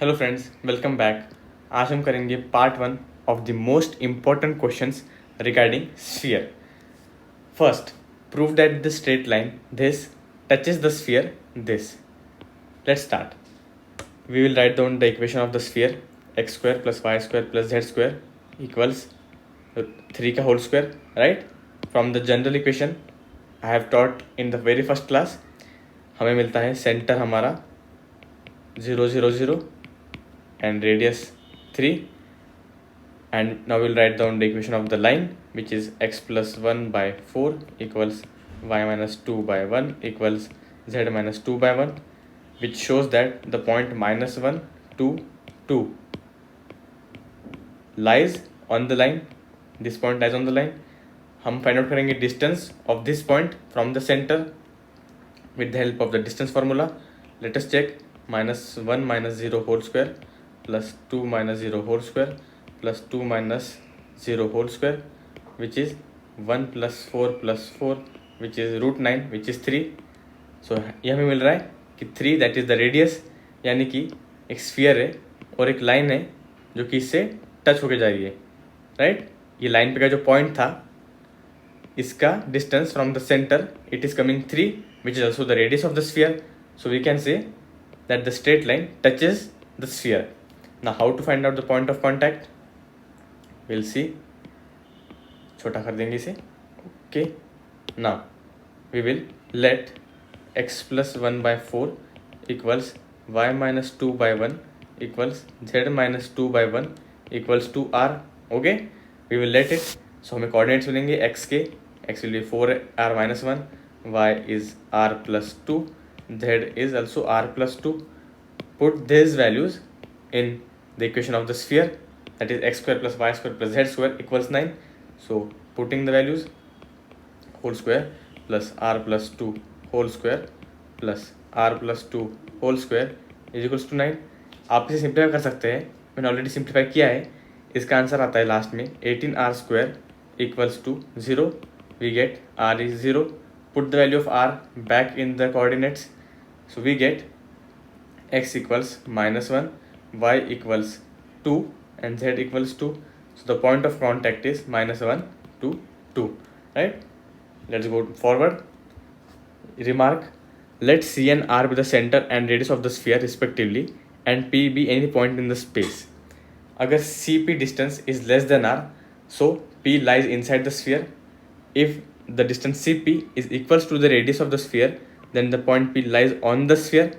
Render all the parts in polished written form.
Hello friends, welcome back. आज हम करेंगे part 1 of the most important questions regarding sphere. First, prove that the straight line this touches the sphere this. Let's start. We will write down the equation of the sphere x square plus y square plus z square equals 3 का whole square, right? From the general equation I have taught in the very first class, हमें मिलता है centre हमारा 0 0 0 and radius 3, and now we'll write down the equation of the line, which is x plus 1 by 4 equals y minus 2 by 1 equals z minus 2 by 1, which shows that the point minus 1 to 2 lies on the line. This point lies on the line. हम find out करेंगे distance of this point from the centre with the help of the distance formula. Let us check. Minus 1 minus 0 whole square plus 2 minus 0 whole square plus 2 minus 0 whole square, which is 1 plus 4 plus 4, which is root 9, which is 3. So ये हमें मिल रहा है कि 3 that is the radius, यानी कि एक sphere है और एक लाइन है जो कि इससे टच होके जा रही है, राइट? ये लाइन पे का जो पॉइंट था, इसका distance from the centre it is coming 3, which is also the radius of the sphere. So we can say that the straight line touches the sphere. Now how to find out the point of contact? We'll see. छोटा कर देंगे इसे. Okay. Now we will let x plus 1 by 4 equals y minus 2 by 1 equals z minus 2 by 1 equals to r. Okay. We will let it. So हमें coordinates मिलेंगे x के. X will be 4r minus 1, y is r plus 2, z is also r plus 2. Put these values in the equation of the sphere, that is x square plus y square plus z square equals 9. So putting the values, whole square plus r plus 2 whole square plus r plus 2 whole square is equals to 9. आप इसे simplify कर सकते हैं, मैंने already simplify किया है. इसका answer आता है लास्ट में 18r square equals to 0. We get r is 0. Put the value of r back in the coordinates. So we get x equals minus 1, y equals 2, and z equals 2. So the point of contact is minus 1 to 2, right? Let's go forward. Remark, let C and R be the center and radius of the sphere respectively, and P be any point in the space. अगर CP distance is less than R, so P lies inside the sphere. If the distance CP is equals to the radius of the sphere, then the point P lies on the sphere,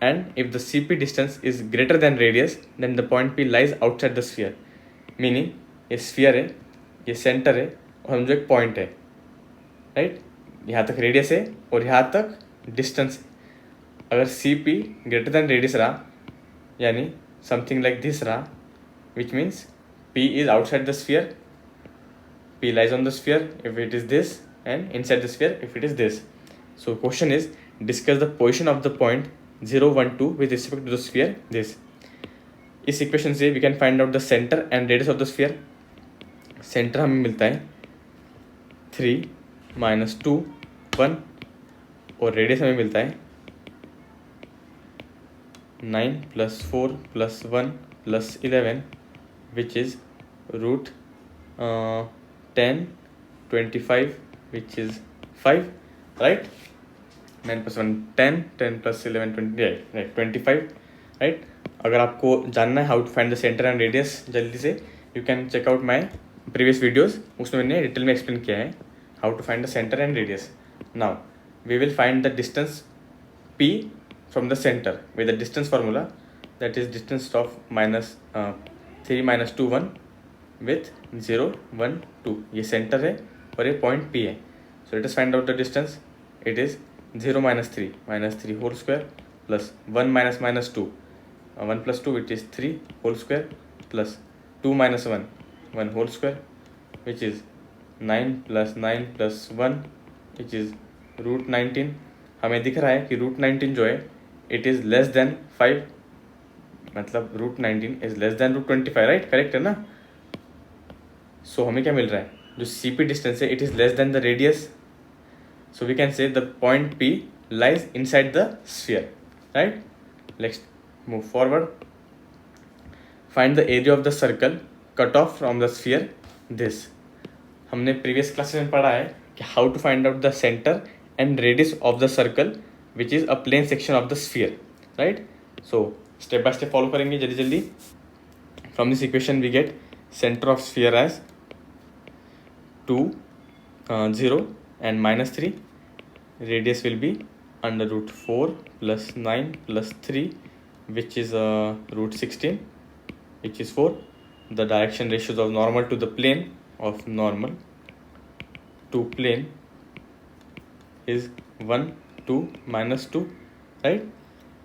and if the CP distance is greater than radius, then the point P lies outside the sphere. Meaning ये sphere है, ये center है, और हम जो एक point है, right? यहाँ तक radius है और यहाँ तक distance है. अगर CP greater than radius रहा, यानी something like this रहा, which means P is outside the sphere. P lies on the sphere if it is this, and inside the sphere if it is this. So question is, discuss the position of the point 0 1 2 with respect to the sphere this. इस equation से we can find out the center and radius of the sphere. Center हमें मिलता है 3 minus 2 1, और radius हमें मिलता है 9 plus 4 plus 1 plus 11, which is root 10 25, which is 5, right? 9 plus 1 10, 10 plus 11 20, right? 25, right? अगर आपको जानना है how to find the centre and radius जल्दी से, you can check out my previous videos, उसमें मैंने डिटेल में एक्सप्लेन किया है how to find the centre and radius. Now we will find the distance P from the center with the distance formula, that is distance of minus 3 minus 2 1 with 0 1 2. ये centre है और ये point P है. So let us find out the distance. It is 0 minus 3 whole square plus 1 minus 2 1 plus 2, which is 3 whole square plus 2 minus 1 1 whole square, which is 9 plus 9 plus 1, which is root 19. हमें दिख रहा है कि root 19 जो है it is less than 5, मतलब root 19 is less than root 25, right? Correct है ना? सो हमें क्या मिल रहा है, जो CP डिस्टेंस है it is less than the radius. So we can say the point P lies inside the sphere, right? Let's move forward. Find the area of the circle cut off from the sphere this. हमने previous class में पढ़ा है कि how to find out the centre and radius of the circle which is a plane section of the sphere, right. So step by step follow करेंगे जल्दी जल्दी। From this equation we get centre of sphere as 2, 0 and -3. Radius will be under root 4 plus 9 plus 3, which is root 16, which is 4. The direction ratios of normal to the plane of normal to plane is 1, 2, -2, right?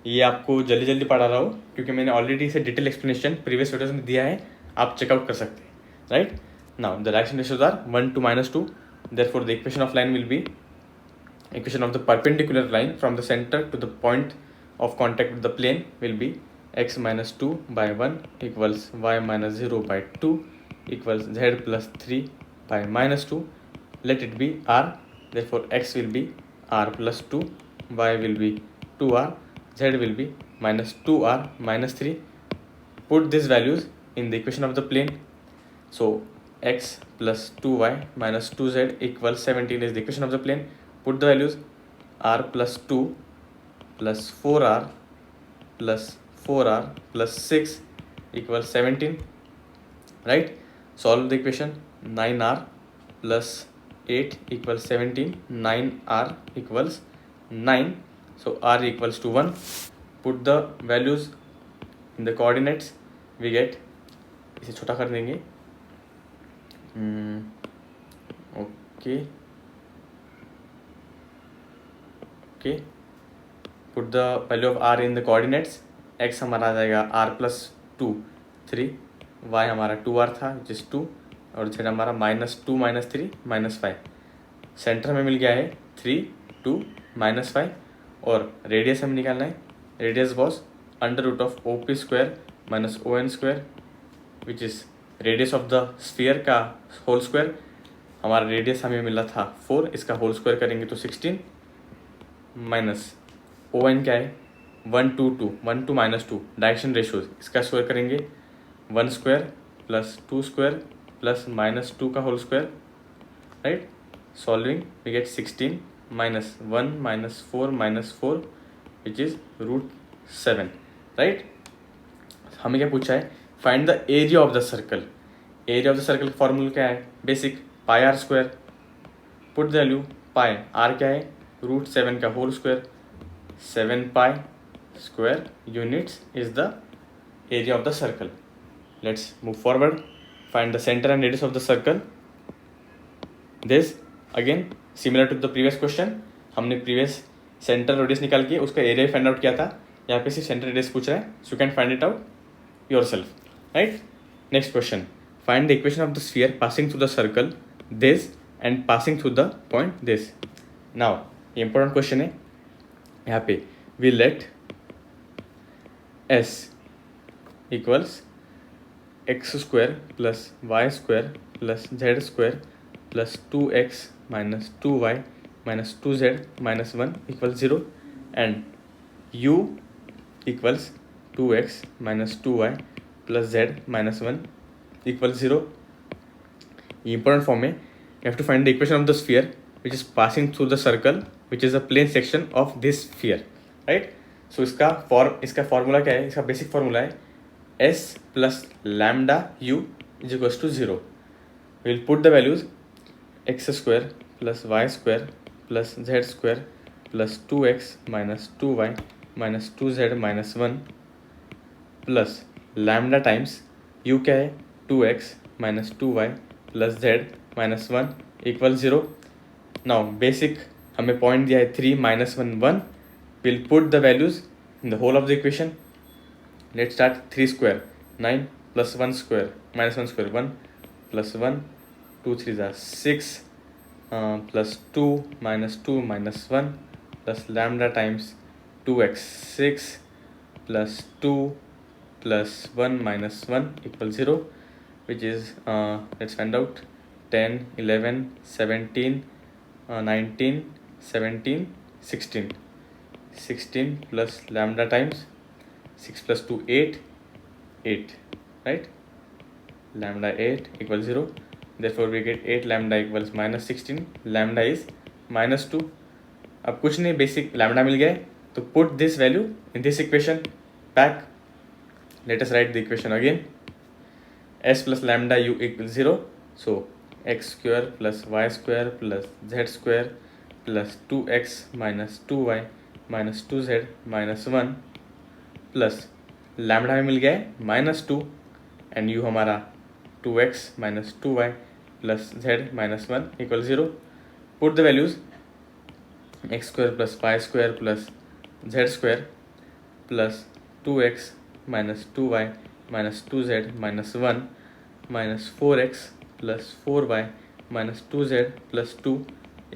ये आपको जल्दी जल्दी पढ़ा रहा हूँ क्योंकि मैंने already इसे डिटेल एक्सप्लेनेशन प्रीवियस वीडियोस में दिया है, आप चेकआउट कर सकते हैं, right. Now the direction ratios are 1 to -2. Therefore the equation of line will be equation of the perpendicular line from the center to the point of contact with the plane will be x minus 2 by 1 equals y minus 0 by 2 equals z plus 3 by minus 2. Let it be r. Therefore x will be r plus 2, y will be 2r, z will be minus 2r minus 3. Put these values in the equation of the plane. So x plus 2y minus 2z equals 17 is the equation of the plane. Put the values r plus 2 plus 4r plus 4r plus 6 equals 17, right. Solve the equation. 9r plus 8 equals 17, 9r equals 9. So r equals to 1. Put the values in the coordinates. We get, इसे छोटा कर देंगे, okay. Put the value of r in the coordinates. x हमारा आ जाएगा r plus 2 3, y हमारा 2r था which is 2, और z हमारा -2 -3 -5. सेंटर में मिल गया है 3 2 -5, और रेडियस हमें निकालना है. Radius was √of OP square minus ON square which is radius of the sphere का होल स्क्वायर. हमारा रेडियस हमें मिला था 4, इसका होल स्क्वायर करेंगे तो 16 माइनस ON क्या है 1 2 2 1 to -2 डायरेक्शन रेशियोज, इसका स्क्वायर करेंगे 1 स्क्वायर प्लस 2 स्क्वायर प्लस -2 का whole square, right. Solving we get 16 minus 1 -4 -4 which is √7, right. हमें क्या पूछा है, find the area of the circle. Area of the circle का फॉर्मूला क्या है, basic pi r square. Put the value pi r क्या है √7 का whole square, 7 pi square units is the area of the circle. Let's move forward. Find the centre and radius of the circle. This again similar to the previous question. हमने previous centre radius निकाल के उसका area find out किया था. यहाँ पे सिर्फ centre radius पूछ रहा है, so you can find it out yourself, right. Next question, find the equation of the sphere passing through the circle this and passing through the point this. Now important question है यहाँ पे, we let s equals x square plus y square plus z square plus 2x minus 2y minus 2z minus 1 equals 0 and u equals 2x minus 2y plus z minus 1 equals 0. ये important form है. You have to find the equation of the sphere which is passing through the circle which is a plane section of this sphere, right. So इसका formula क्या है, इसका basic formula है s plus lambda u is equals to 0. We will put the values x square plus y square plus z square plus 2x minus 2y minus 2z minus 1 plus lambda times u क्या है 2x minus 2y plus z minus 1 equals 0. Now basic हमें point दिया है 3 -1 1. Will put the values in the whole of the equation. Let start. 3 square 9 plus 1 square -1 square 1 plus 1 2 3 6 plus 2 -2 -1 plus lambda times 2x 6 plus 2 plus 1 minus 1 equals 0, which is let's find out 10 11 17 19 17 16 plus lambda times 6 plus 2 8 right? Lambda 8 equals 0, therefore we get 8 lambda equals minus 16, lambda is minus 2. अब कुछ नहीं, basic lambda मिल गया है, तो put this value in this equation back. Let us right the equation again. s plus lambda u equals 0, so x square plus y square plus z square plus 2x minus 2y minus 2z minus 1 plus lambda में मिल गया है minus 2 and you हमारा 2x minus 2y plus z minus 1 equals 0. Put the values x square plus y square plus z square plus 2x minus 2y minus 2z minus 1 minus 4x plus 4y minus 2z plus 2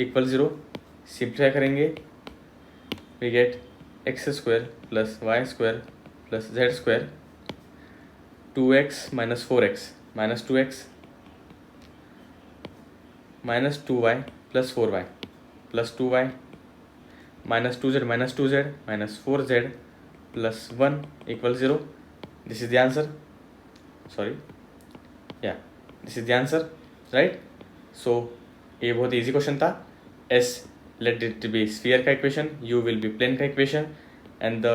equals 0. Simplify करेंगे, we get x square plus y square plus z square, 2x minus 4x minus 2x minus 2y plus 4y plus 2y minus 2z minus 2z minus 4z plus 1 equals 0. This is the answer. Sorry, yeah, this is the answer, right? So ये बहुत easy question था. S let it be sphere का equation, U will be plane का equation, and the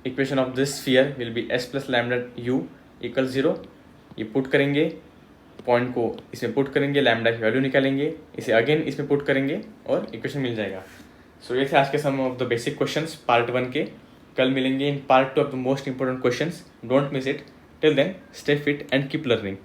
equation of this sphere will be s plus lambda u equals 0. ये put करेंगे, point को इसमें put करेंगे, लैम्डा की वैल्यू निकालेंगे, इसे अगेन इसमें पुट करेंगे और इक्वेशन मिल जाएगा. सो ये थे आज के some of the basic questions part 1 के. कल मिलेंगे in part 2 of the most important questions. Don't miss it. Till then stay fit and keep learning.